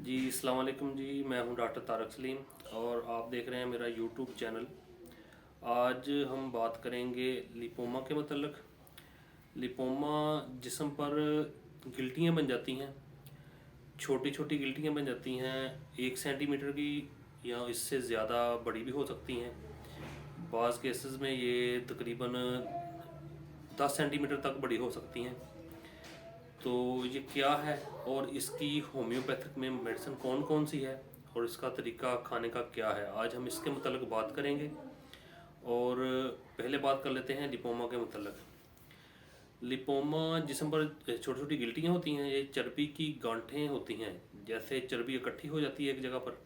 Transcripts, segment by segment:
जी अस्सलाम वालेकुम जी। मैं हूं डॉक्टर तारक सलीम और आप देख रहे हैं मेरा यूट्यूब चैनल। आज हम बात करेंगे लिपोमा के मतलब। लिपोमा जिस्म पर गिल्टियां बन जाती हैं, छोटी छोटी गिल्टियां बन जाती हैं, 1 सेंटीमीटर की या इससे ज़्यादा बड़ी भी हो सकती हैं। बाज़ केसेस में ये तकरीबन 10 सेंटीमीटर तक बड़ी हो सकती हैं। तो ये क्या है और इसकी होम्योपैथिक में मेडिसिन कौन कौन सी है और इसका तरीका खाने का क्या है, आज हम इसके मतलब बात करेंगे। और पहले बात कर लेते हैं लिपोमा के मतलब। लिपोमा जिस्म पर छोटी छोटी गिल्टियाँ होती हैं, ये चर्बी की गांठें होती हैं। जैसे चर्बी इकट्ठी हो जाती है एक जगह पर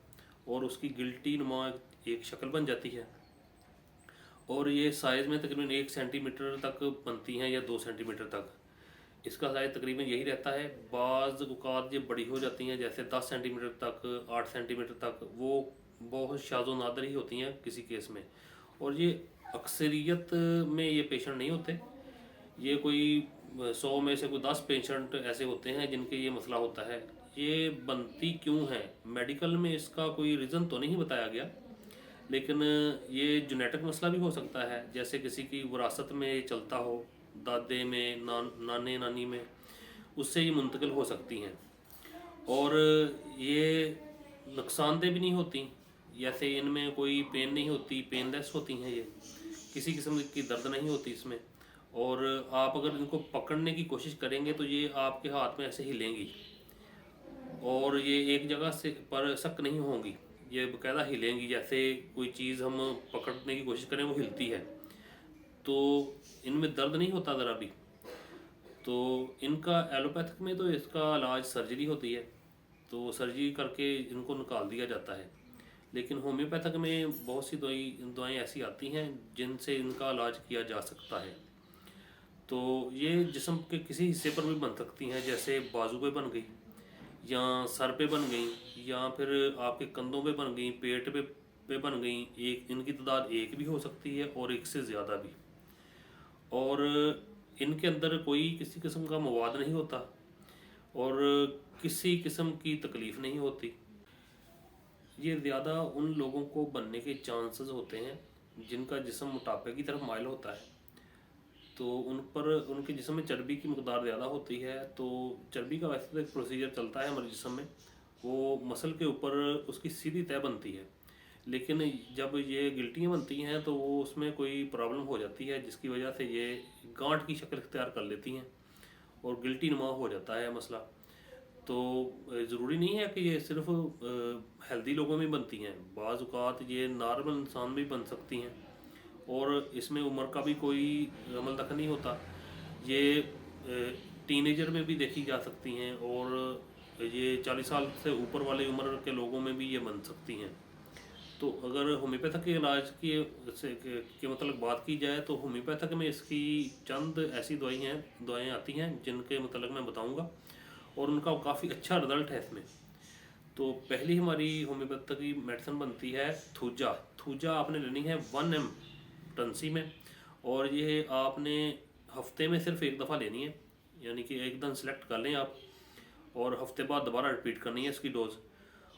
और उसकी गिल्टी नुमा एक शक्ल बन जाती है। और ये साइज़ में तकरीबन 1 सेंटीमीटर तक बनती हैं या 2 सेंटीमीटर तक। इसका साइज तकरीबन यही रहता है। बाज़ औक़ात ये बड़ी हो जाती हैं, जैसे 10 सेंटीमीटर तक, 8 सेंटीमीटर तक। वो बहुत शाज़ो नादर ही होती हैं किसी केस में। और ये अक्सरियत में ये पेशेंट नहीं होते। ये कोई 100 में से कोई 10 पेशेंट ऐसे होते हैं जिनके ये मसला होता है। ये बनती क्यों है, मेडिकल में इसका कोई रीज़न तो नहीं बताया गया, लेकिन ये जेनेटिक मसला भी हो सकता है। जैसे किसी की विरासत में चलता हो, दादे में, नाने नानी में, उससे ये मुंतकिल हो सकती हैं। और ये नुकसानदेह भी नहीं होती। जैसे इनमें कोई पेन नहीं होती, पेनलेस होती हैं ये, किसी किस्म की दर्द नहीं होती इसमें। और आप अगर इनको पकड़ने की कोशिश करेंगे तो ये आपके हाथ में ऐसे हिलेंगी और ये एक जगह से पर शक नहीं होंगी, ये बकायदा हिलेंगी। जैसे कोई चीज़ हम पकड़ने की कोशिश करें वो हिलती है। तो इनमें दर्द नहीं होता ज़रा भी। तो इनका एलोपैथिक में तो इसका इलाज सर्जरी होती है, तो सर्जरी करके इनको निकाल दिया जाता है। लेकिन होम्योपैथिक में बहुत सी दवाएँ ऐसी आती हैं जिनसे इनका इलाज किया जा सकता है। तो ये जिस्म के किसी हिस्से पर भी बन सकती हैं, जैसे बाजू पे बन गई या सर पे बन गई या फिर आपके कंधों पे बन गई, पेट पे बन गई। एक इनकी तादाद एक भी हो सकती है और एक से ज़्यादा भी। और इनके अंदर कोई किसी किस्म का मवाद नहीं होता और किसी किस्म की तकलीफ़ नहीं होती। ये ज़्यादा उन लोगों को बनने के चांसेस होते हैं जिनका जिस्म मोटापे की तरफ माइल होता है। तो उन पर उनके जिस्म में चर्बी की मकदार ज़्यादा होती है। तो चर्बी का वैसे तो एक प्रोसीजर चलता है हमारे जिस्म में, वो मसल के ऊपर उसकी सीधी तय बनती है। लेकिन जब ये गिल्टियाँ बनती हैं तो वो उसमें कोई प्रॉब्लम हो जाती है जिसकी वजह से ये गांठ की शक्ल इख्तियार कर लेती हैं और गिल्टी नुमा हो जाता है मसला। तो ज़रूरी नहीं है कि ये सिर्फ हेल्दी लोगों में बनती हैं, बाज़ औक़ात ये नॉर्मल इंसान भी बन सकती हैं। और इसमें उम्र का भी कोई अमल दखल नहीं होता। ये टीनेजर में भी देखी जा सकती हैं और ये 40 साल से ऊपर वाले उम्र के लोगों में भी ये बन सकती हैं। तो अगर होम्योपैथिक के इलाज के मतलब बात की जाए तो होम्योपैथिक में इसकी चंद ऐसी दवाएँ आती हैं जिनके मतलब मैं बताऊंगा और उनका काफ़ी अच्छा रिजल्ट है इसमें। तो पहली हमारी होम्योपैथिक की मेडिसिन बनती है थूजा। थूजा आपने लेनी है 1 ml टंसी में, और ये आपने हफ्ते में सिर्फ एक दफ़ा लेनी है, यानी कि एक दिन सेलेक्ट कर लें आप और हफ्ते बाद दोबारा रिपीट करनी है इसकी डोज़।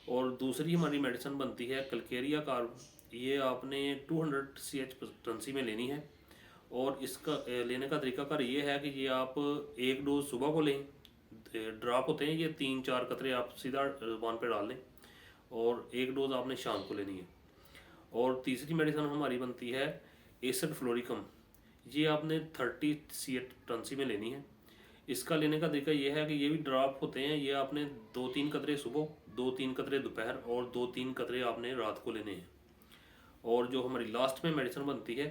और दूसरी हमारी मेडिसिन बनती है कलकेरिया कार्ब। ये आपने 200 CH टंसी में लेनी है और इसका लेने का तरीकाकार ये है कि ये आप एक डोज सुबह को लें, ड्रॉप होते हैं ये 3-4 कतरे आप सीधा ज़ुबान पे डाल लें, और एक डोज आपने शाम को लेनी है। और तीसरी मेडिसिन हमारी बनती है एसिड फ्लोरिकम। ये आपने 30 CH टंसी में लेनी है। इसका लेने का तरीका ये है कि ये भी ड्रॉप होते हैं, ये आपने 2-3 कतरे सुबह, 2-3 कतरे दोपहर और 2-3 कतरे आपने रात को लेने हैं। और जो हमारी लास्ट में मेडिसिन बनती है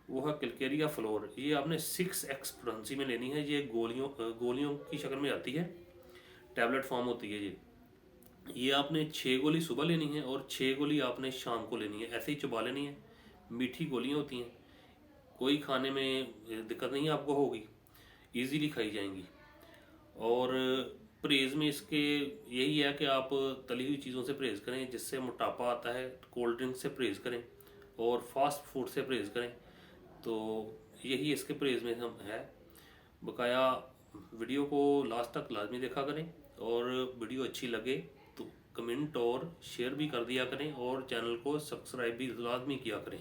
वो है कलकेरिया फ्लोर। ये आपने 6x फ्रेंसी में लेनी है। ये गोलियों की शक्ल में आती है, टैबलेट फॉर्म होती है ये आपने 6 गोली सुबह लेनी है और 6 गोली आपने शाम को लेनी है। ऐसे ही चबा लेनी है, मीठी गोलियां होती हैं, कोई खाने में दिक्कत नहीं आपको होगी, इजीली खाई जाएंगी। और परहेज़ में इसके यही है कि आप तली हुई चीज़ों से परहेज़ करें जिससे मोटापा आता है, कोल्ड ड्रिंक से परहेज़ करें और फास्ट फूड से परहेज़ करें। तो यही इसके परहेज़ में हम है। बकाया वीडियो को लास्ट तक लाजमी देखा करें और वीडियो अच्छी लगे तो कमेंट और शेयर भी कर दिया करें और चैनल को सब्सक्राइब भी लाजमी किया करें।